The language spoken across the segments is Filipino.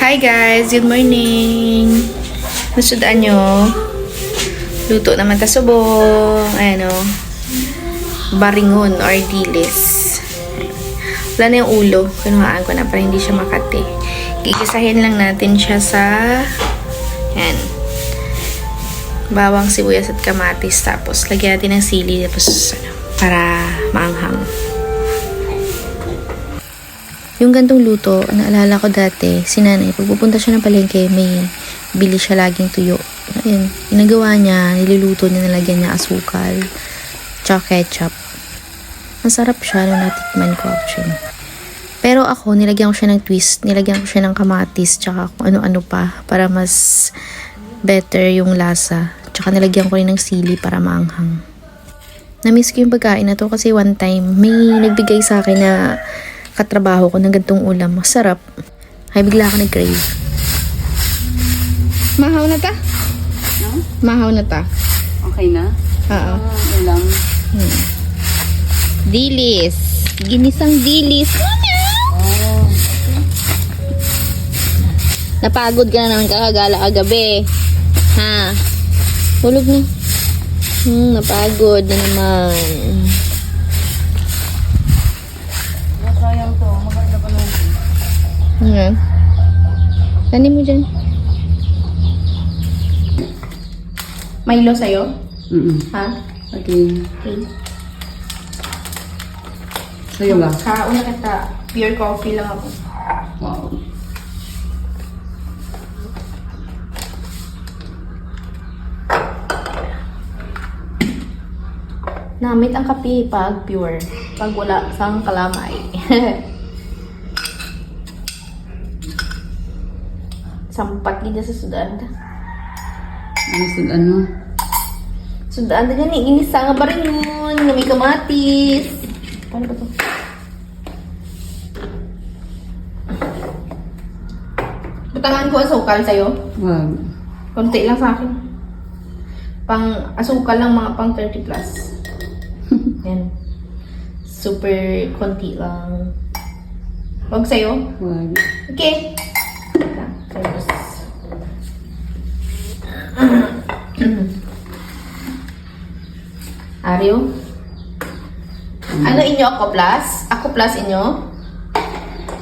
Hi guys, good morning. Nasudaan nyo. Luto naman ta subong. Ayan o. Baringon or dilis. Wala na yung ulo. Kinuhaan ko na para hindi siya makati. Gigisahin lang natin siya sa ayan. Bawang, sibuyas at kamatis. Tapos lagyan natin ng sili. Tapos para maanghang. Yung gantong luto, naalala ko dati, si nanay, pag pupunta siya ng palengke, may bili siya laging tuyo. Ayun, ginagawa niya, niluluto niya, nilagyan niya asukal, tsaka ketchup. Masarap siya nung natikman ko actually. Pero ako, nilagyan ko siya ng twist, nilagyan ko siya ng kamatis, tsaka kung ano-ano pa, para mas better yung lasa. Tsaka nilagyan ko rin ng sili para maanghang. Namiss ko yung pagkain na to kasi one time, may nagbigay sa akin na katrabaho ko ng gantong ulam. Masarap. Ay, bigla ako nag-crave. Mahaw na ta? No? Mahaw na ta. Okay na? Oo. Lang. Dilis. Ginisang dilis. Oh. Napagod ka na naman kakagala kagabi. Ha? Hulog na. Napagod na naman. Sayang to. Maganda pa naman. Ayan. Tanim mo dyan. Milo sa'yo? Ha? Okay. Okay. Sa'yo ba? Kauna kita. Pure coffee lang ako. Wow. Namit ang kape pag pure. Pag wala sang kalamay. Sampat gina sa sudan. Ano sudan mo? Sudan na ni inisa nga baringon, nga may kamatis. Paano ba to? Butangan ko asukal sa'yo. Wag. Konti lang sa akin. Pang asukal lang, mga pang 30 plus. Yan. Super konti lang. Wag sa'yo? Wag. Okay. Tapos. Ario? Ano inyo ako plus? Ako plus inyo?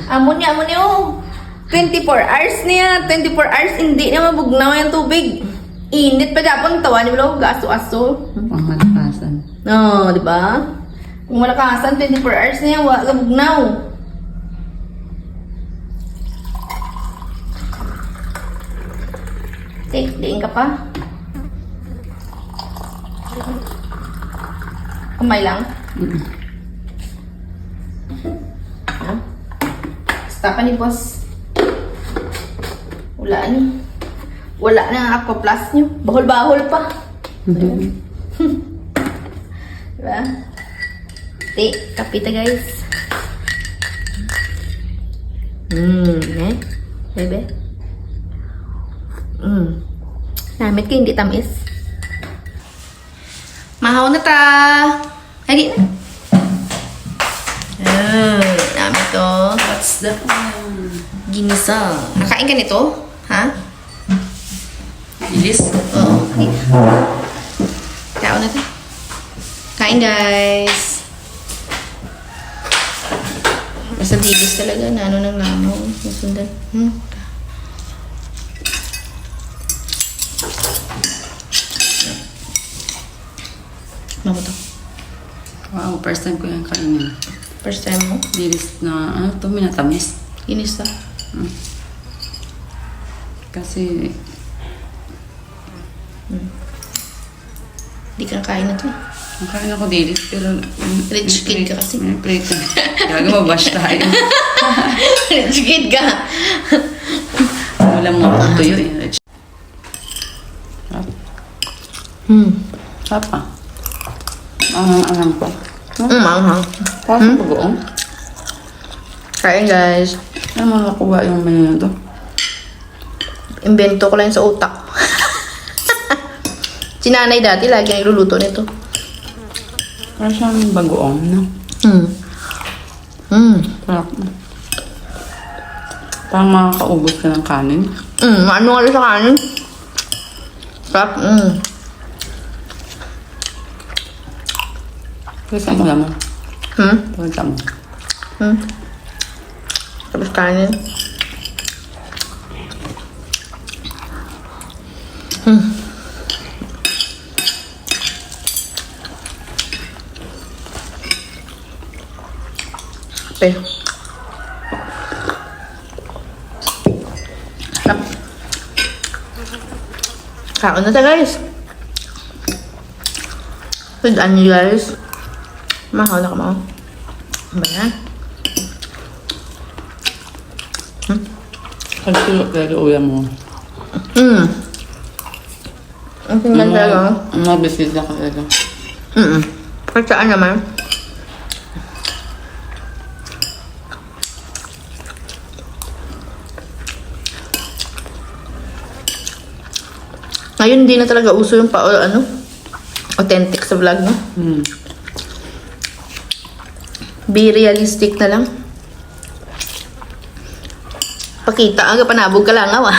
Amo niya oh. 24 hours niya. 24 hours hindi na mabugnaw yung tubig. Init pa dapon tawa ni Blo, gaso-aso. Pangmalakasan. No, di ba? Kung malakasan 24 hours niya, wala ka bugnaw. Okay, diin ka pa. Kamay lang. Ha? Basta ka ni boss. Wala ni. Wala na ang aqua plus nyo. Bahol-bahol pa. Diba? Di, kapita guys. Eh? Bebe? Namit ka, hindi tamis. Mahaw na ta! Lagi na. Namit to. What's that one? Ginisa. Nakain ka nito? Ha? Ilis? Oo. Kao na to. Kain guys. Basta dilis talaga na ano ng lamaw. Nasundan. Mamo to. Wow, first time ko yung kainin. First time mo. Dilis na, ano to, minatamis. Ginisa. Kasi, Hindi ka nakain na to. nakain ako dilis, pero... Rich kid ka kasi. May prito. Kaya mabash tayo. Rich kid ka. Wala mo ako tuyo eh. Rich. Sapa. Angang pa. Manghang. Parang bagoong. Kain guys. Ano mo nakuha yung menu na to? Invento ko lang sa utak. Si nanay dati lagi nagluluto nito. Parang siyang bagoong, no? Sarap. Parang makakaubos ka ng kanin. Ano nga rin sa kanin? Sarap, Kasi mo naman. Pagkita mo. Tapos kanin. Okay. Sarap. Kaon na tayo, guys. Tandaan niyo, guys. Mahal na ka mo. Ano ba yan? Pagsulok talaga ulam mo. Ang tingnan talaga. Mabisita ka talaga. Kahit saan naman. Ngayon, hindi na talaga uso yung authentic sa vlog, no? Be realistic na lang. Pakita, aga panabog ka lang, awa.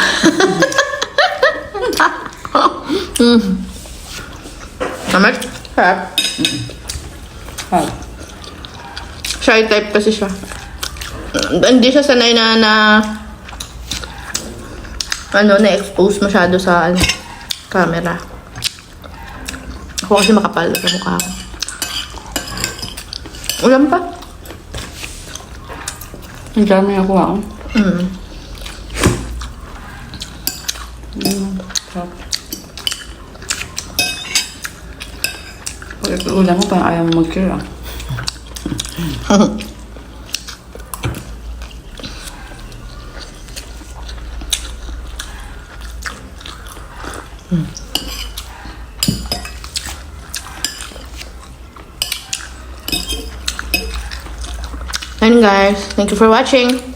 Naman? Sarap. Shy type kasi siya. Hindi siya sanay na na-expose masyado sa camera. Ako kasi makapal sa mukha ko. Ulam pa. Ang dami ako ako. Sarap. Pag ulam mo, parang ayaw mo mag-cure ah. And guys, thank you for watching.